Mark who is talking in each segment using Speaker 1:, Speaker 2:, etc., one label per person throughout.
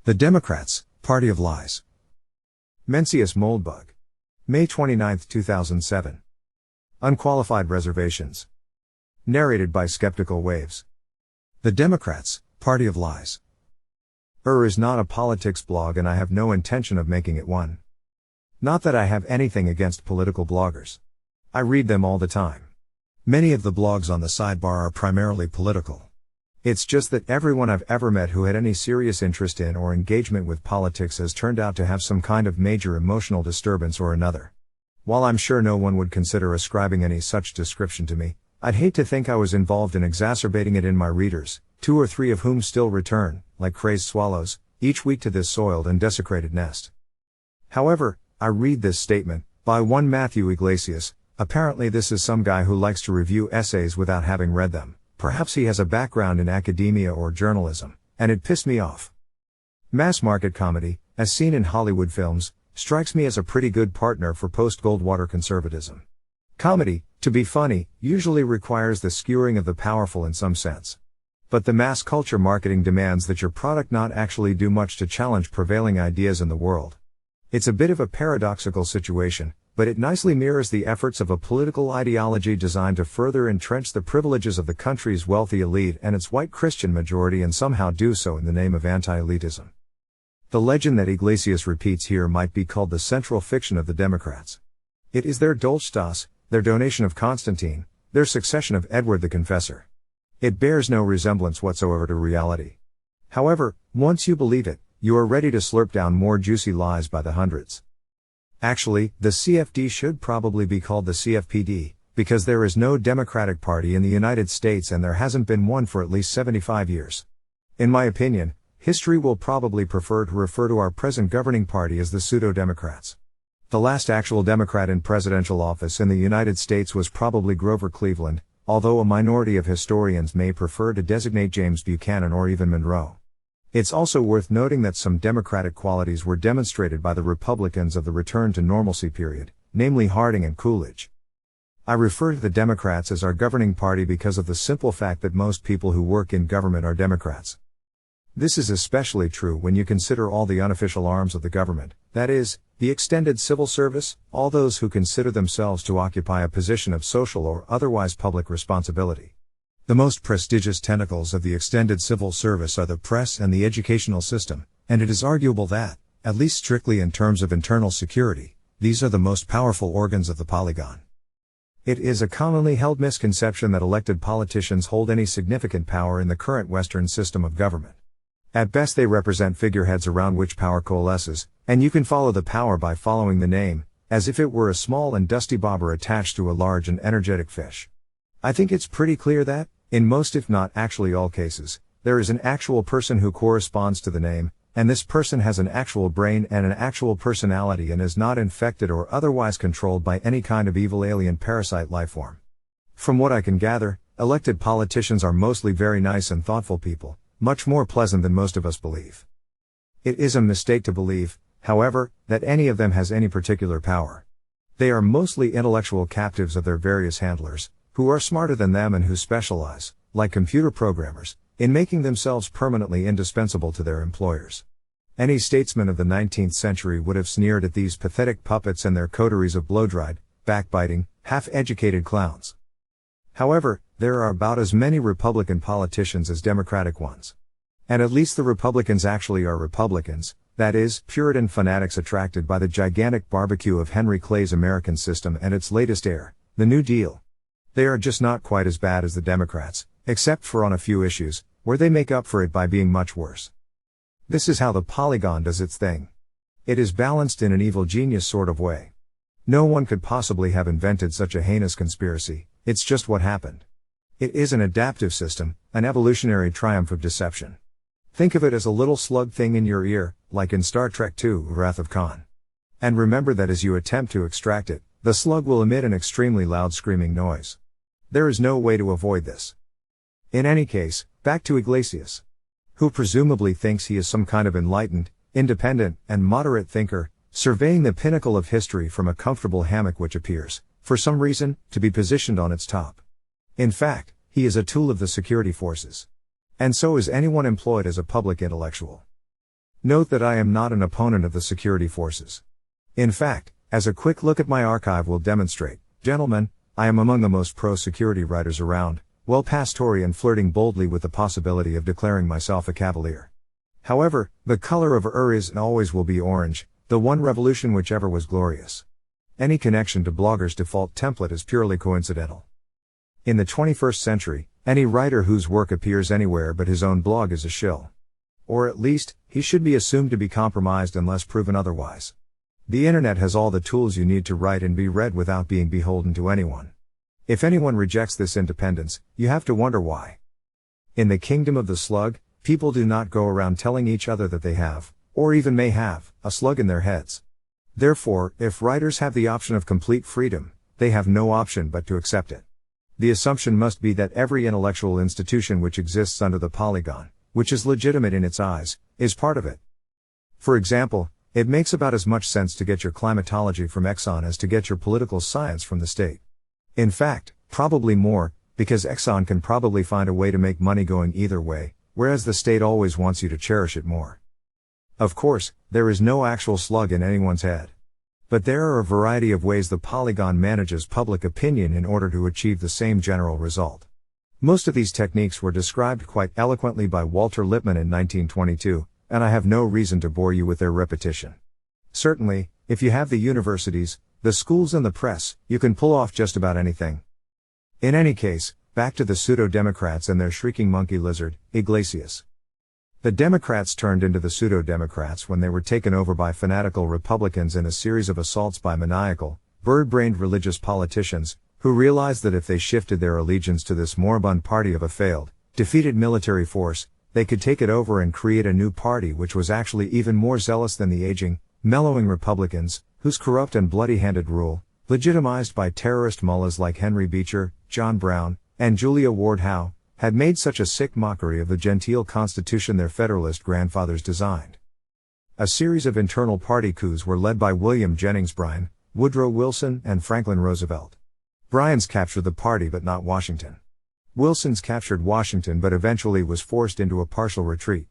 Speaker 1: The Democrats, Party of Lies. Mencius Moldbug. May 29, 2007. Unqualified Reservations. Narrated by Skeptical Waves. The Democrats, Party of Lies. Is not a politics blog and I have no intention of making it one. Not that I have anything against political bloggers. I read them all the time. Many of the blogs on the sidebar are primarily political. It's just that everyone I've ever met who had any serious interest in or engagement with politics has turned out to have some kind of major emotional disturbance or another. While I'm sure no one would consider ascribing any such description to me, I'd hate to think I was involved in exacerbating it in my readers, 2 or 3 of whom still return, like crazed swallows, each week to this soiled and desecrated nest. However, I read this statement, by one Matthew Iglesias. Apparently this is some guy who likes to review essays without having read them. Perhaps he has a background in academia or journalism, and it pissed me off. Mass market comedy, as seen in Hollywood films, strikes me as a pretty good partner for post-Goldwater conservatism. Comedy, to be funny, usually requires the skewering of the powerful in some sense. But the mass culture marketing demands that your product not actually do much to challenge prevailing ideas in the world. It's a bit of a paradoxical situation, but it nicely mirrors the efforts of a political ideology designed to further entrench the privileges of the country's wealthy elite and its white Christian majority and somehow do so in the name of anti-elitism. The legend that Iglesias repeats here might be called the central fiction of the Democrats. It is their Dolchstoss, their donation of Constantine, their succession of Edward the Confessor. It bears no resemblance whatsoever to reality. However, once you believe it, you are ready to slurp down more juicy lies by the hundreds. Actually, the CFD should probably be called the CFPD, because there is no Democratic Party in the United States and there hasn't been one for at least 75 years. In my opinion, history will probably prefer to refer to our present governing party as the pseudo-democrats. The last actual Democrat in presidential office in the United States was probably Grover Cleveland, although a minority of historians may prefer to designate James Buchanan or even Monroe. It's also worth noting that some Democratic qualities were demonstrated by the Republicans of the return to normalcy period, namely Harding and Coolidge. I refer to the Democrats as our governing party because of the simple fact that most people who work in government are Democrats. This is especially true when you consider all the unofficial arms of the government, that is, the extended civil service, all those who consider themselves to occupy a position of social or otherwise public responsibility. The most prestigious tentacles of the extended civil service are the press and the educational system, and it is arguable that, at least strictly in terms of internal security, these are the most powerful organs of the polygon. It is a commonly held misconception that elected politicians hold any significant power in the current Western system of government. At best they represent figureheads around which power coalesces, and you can follow the power by following the name, as if it were a small and dusty bobber attached to a large and energetic fish. I think it's pretty clear that, in most if not actually all cases, there is an actual person who corresponds to the name, and this person has an actual brain and an actual personality and is not infected or otherwise controlled by any kind of evil alien parasite lifeform. From what I can gather, elected politicians are mostly very nice and thoughtful people, much more pleasant than most of us believe. It is a mistake to believe, however, that any of them has any particular power. They are mostly intellectual captives of their various handlers, who are smarter than them and who specialize, like computer programmers, in making themselves permanently indispensable to their employers. Any statesman of the 19th century would have sneered at these pathetic puppets and their coteries of blow-dried, backbiting, half-educated clowns. However, there are about as many Republican politicians as Democratic ones. And at least the Republicans actually are Republicans, that is, Puritan fanatics attracted by the gigantic barbecue of Henry Clay's American system and its latest heir, the New Deal. They are just not quite as bad as the Democrats, except for on a few issues, where they make up for it by being much worse. This is how the polygon does its thing. It is balanced in an evil genius sort of way. No one could possibly have invented such a heinous conspiracy, it's just what happened. It is an adaptive system, an evolutionary triumph of deception. Think of it as a little slug thing in your ear, like in Star Trek II, Wrath of Khan. And remember that as you attempt to extract it, the slug will emit an extremely loud screaming noise. There is no way to avoid this. In any case, back to Iglesias, who presumably thinks he is some kind of enlightened, independent, and moderate thinker, surveying the pinnacle of history from a comfortable hammock which appears, for some reason, to be positioned on its top. In fact, he is a tool of the security forces. And so is anyone employed as a public intellectual. Note that I am not an opponent of the security forces. In fact, as a quick look at my archive will demonstrate, gentlemen, I am among the most pro-security writers around, well past Tory and flirting boldly with the possibility of declaring myself a cavalier. However, the color of is and always will be orange, the one revolution whichever was glorious. Any connection to bloggers' default template is purely coincidental. In the 21st century, any writer whose work appears anywhere but his own blog is a shill. Or at least, he should be assumed to be compromised unless proven otherwise. The internet has all the tools you need to write and be read without being beholden to anyone. If anyone rejects this independence, you have to wonder why. In the kingdom of the slug, people do not go around telling each other that they have, or even may have, a slug in their heads. Therefore, if writers have the option of complete freedom, they have no option but to accept it. The assumption must be that every intellectual institution which exists under the polygon, which is legitimate in its eyes, is part of it. For example, it makes about as much sense to get your climatology from Exxon as to get your political science from the state. In fact, probably more, because Exxon can probably find a way to make money going either way, whereas the state always wants you to cherish it more. Of course, there is no actual slug in anyone's head. But there are a variety of ways the polygon manages public opinion in order to achieve the same general result. Most of these techniques were described quite eloquently by Walter Lippmann in 1922, and I have no reason to bore you with their repetition. Certainly, if you have the universities, the schools and the press, you can pull off just about anything. In any case, back to the pseudo-democrats and their shrieking monkey lizard, Iglesias. The Democrats turned into the pseudo-democrats when they were taken over by fanatical Republicans in a series of assaults by maniacal, bird-brained religious politicians, who realized that if they shifted their allegiance to this moribund party of a failed, defeated military force, they could take it over and create a new party which was actually even more zealous than the aging, mellowing Republicans, whose corrupt and bloody-handed rule, legitimized by terrorist mullahs like Henry Beecher, John Brown, and Julia Ward Howe, had made such a sick mockery of the genteel constitution their Federalist grandfathers designed. A series of internal party coups were led by William Jennings Bryan, Woodrow Wilson, and Franklin Roosevelt. Bryan's captured the party but not Washington. Wilson's captured Washington but eventually was forced into a partial retreat.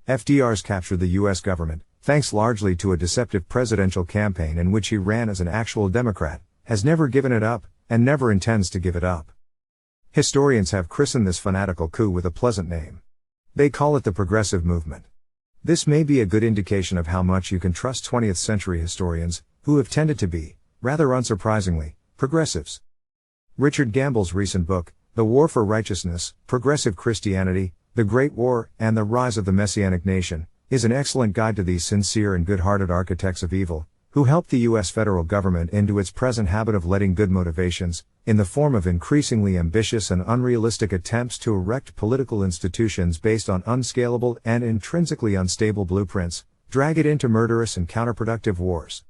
Speaker 1: FDR's captured the U.S. government, thanks largely to a deceptive presidential campaign in which he ran as an actual Democrat, has never given it up, and never intends to give it up. Historians have christened this fanatical coup with a pleasant name. They call it the Progressive Movement. This may be a good indication of how much you can trust 20th century historians, who have tended to be, rather unsurprisingly, progressives. Richard Gamble's recent book, The War for Righteousness, Progressive Christianity, The Great War, and the Rise of the Messianic Nation, is an excellent guide to these sincere and good-hearted architects of evil, who helped the U.S. federal government into its present habit of letting good motivations, in the form of increasingly ambitious and unrealistic attempts to erect political institutions based on unscalable and intrinsically unstable blueprints, drag it into murderous and counterproductive wars.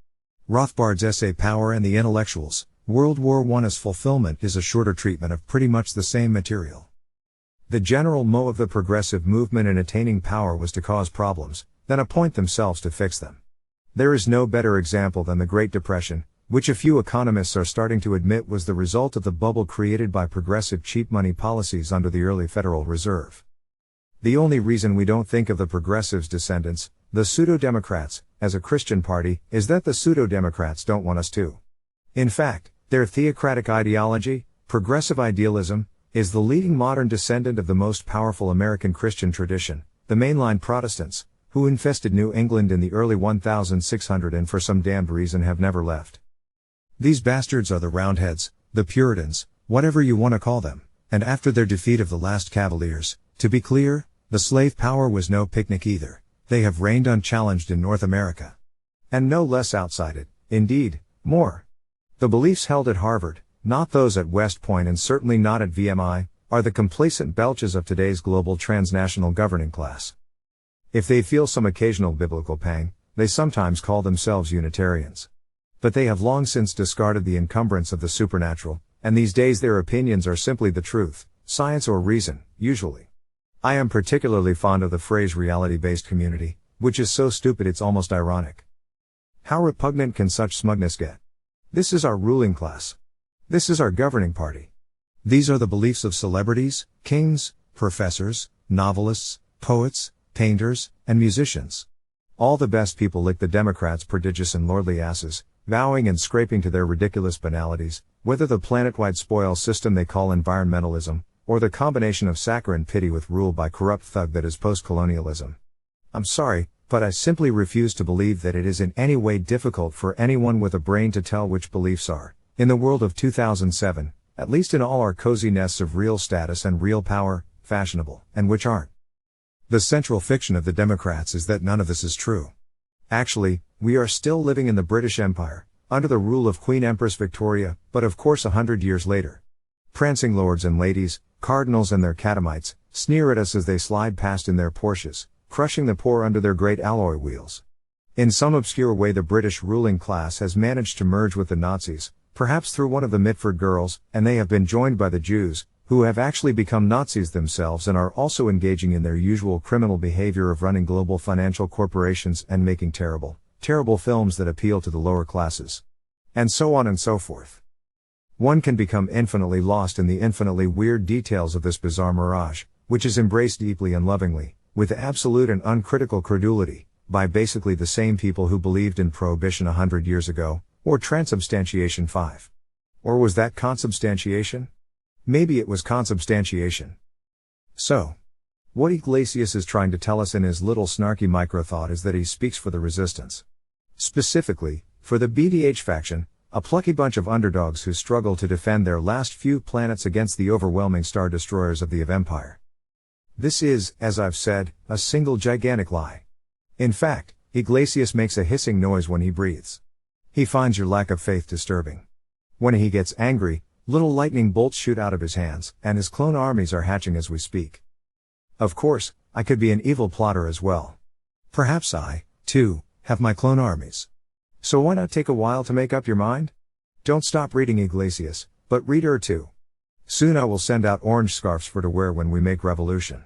Speaker 1: Rothbard's essay Power and the Intellectuals, World War I as Fulfillment is a shorter treatment of pretty much the same material. The general mot of the progressive movement in attaining power was to cause problems, then appoint themselves to fix them. There is no better example than the Great Depression, which a few economists are starting to admit was the result of the bubble created by progressive cheap money policies under the early Federal Reserve. The only reason we don't think of the progressives' descendants, the pseudo-democrats, as a Christian party, is that the pseudo-democrats don't want us to. In fact, their theocratic ideology, progressive idealism, is the leading modern descendant of the most powerful American Christian tradition, the mainline Protestants, who infested New England in the early 1600 and for some damned reason have never left. These bastards are the Roundheads, the Puritans, whatever you want to call them, and after their defeat of the last Cavaliers, to be clear, the slave power was no picnic either, they have reigned unchallenged in North America. And no less outside it, indeed, more. The beliefs held at Harvard, not those at West Point and certainly not at VMI, are the complacent belches of today's global transnational governing class. If they feel some occasional biblical pang, they sometimes call themselves Unitarians. But they have long since discarded the encumbrance of the supernatural, and these days their opinions are simply the truth, science or reason, usually. I am particularly fond of the phrase reality-based community, which is so stupid it's almost ironic. How repugnant can such smugness get? This is our ruling class. This is our governing party. These are the beliefs of celebrities, kings, professors, novelists, poets, painters, and musicians. All the best people lick the Democrats' prodigious and lordly asses, vowing and scraping to their ridiculous banalities, whether the planet-wide spoil system they call environmentalism, or the combination of saccharine pity with rule by corrupt thug that is post-colonialism. I'm sorry, but I simply refuse to believe that it is in any way difficult for anyone with a brain to tell which beliefs are, in the world of 2007, at least in all our cozy nests of real status and real power, fashionable, and which aren't. The central fiction of the Democrats is that none of this is true. Actually, we are still living in the British Empire, under the rule of Queen Empress Victoria, but of course 100 years later. Prancing lords and ladies, cardinals and their catamites, sneer at us as they slide past in their Porsches, crushing the poor under their great alloy wheels. In some obscure way the British ruling class has managed to merge with the Nazis, perhaps through one of the Mitford girls, and they have been joined by the Jews, who have actually become Nazis themselves and are also engaging in their usual criminal behavior of running global financial corporations and making terrible, terrible films that appeal to the lower classes. And so on and so forth. One can become infinitely lost in the infinitely weird details of this bizarre mirage, which is embraced deeply and lovingly, with absolute and uncritical credulity, by basically the same people who believed in prohibition 100 years ago, or transubstantiation 5. Or was that consubstantiation? Maybe it was consubstantiation. So, what Iglesias is trying to tell us in his little snarky micro-thought is that he speaks for the resistance. Specifically, for the BDH faction, a plucky bunch of underdogs who struggle to defend their last few planets against the overwhelming star destroyers of the Empire. This is, as I've said, a single gigantic lie. In fact, Iglesias makes a hissing noise when he breathes. He finds your lack of faith disturbing. When he gets angry, little lightning bolts shoot out of his hands, and his clone armies are hatching as we speak. Of course, I could be an evil plotter as well. Perhaps I, too, have my clone armies. So why not take a while to make up your mind? Don't stop reading Iglesias, but read her too. Soon I will send out orange scarves for to wear when we make revolution.